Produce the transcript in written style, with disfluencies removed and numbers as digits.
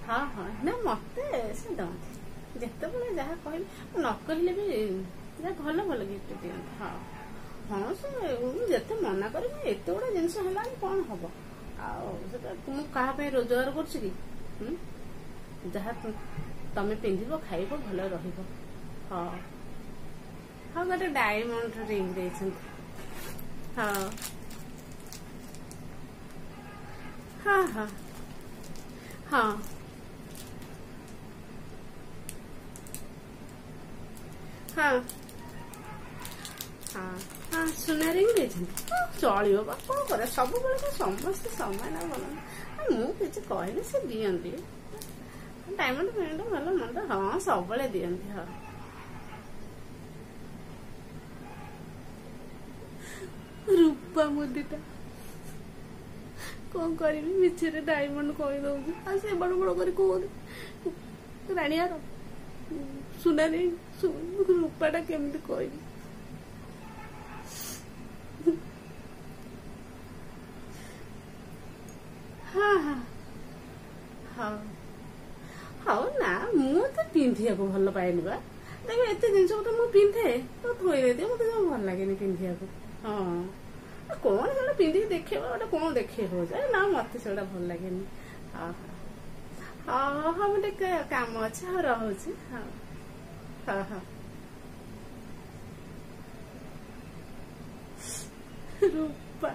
हाँ हाँ ना मत से दे जिते जहाँ कह न कहले भी भल भल गिफ्ट दिखती हाँ हाँ से जिते मना कर एत गुड़ा जिन कौन हम मुझे रोजगार कर जहाँ तमें पिंध खाइब भल रही हाँ हाँ गोटे डायमंड रिंग दे हाँ हाँ हाँ हाँ हाँ हाँ हाँ सुना रिंग दे चलो बा कौन कर सब समस्त समान भल मुझे कहनी से दिखती डायमंड पेंट भल मंद हाँ सब दिखती हाँ रूपा मुदीटा कौन करी मिछरे डायमंड कही दौर से बड़ बड़ कर कहते राणीहार सुना रूपाटा केमती कह हाँ हाँ हाँ हाँ ना मुझे पिंधिया को भल पाएनि बा देख एत जिन तो पिंधे तो थोड़े दे मत भल लगे पिंधिया को हाँ कौन से पिंधि देखे गोटे कौन देखे हो जाए ना मत से भल लगे हाँ हाँ हाँ मुझे काम अच्छे हाँ रोचे हाँ हाँ हाँ रूपा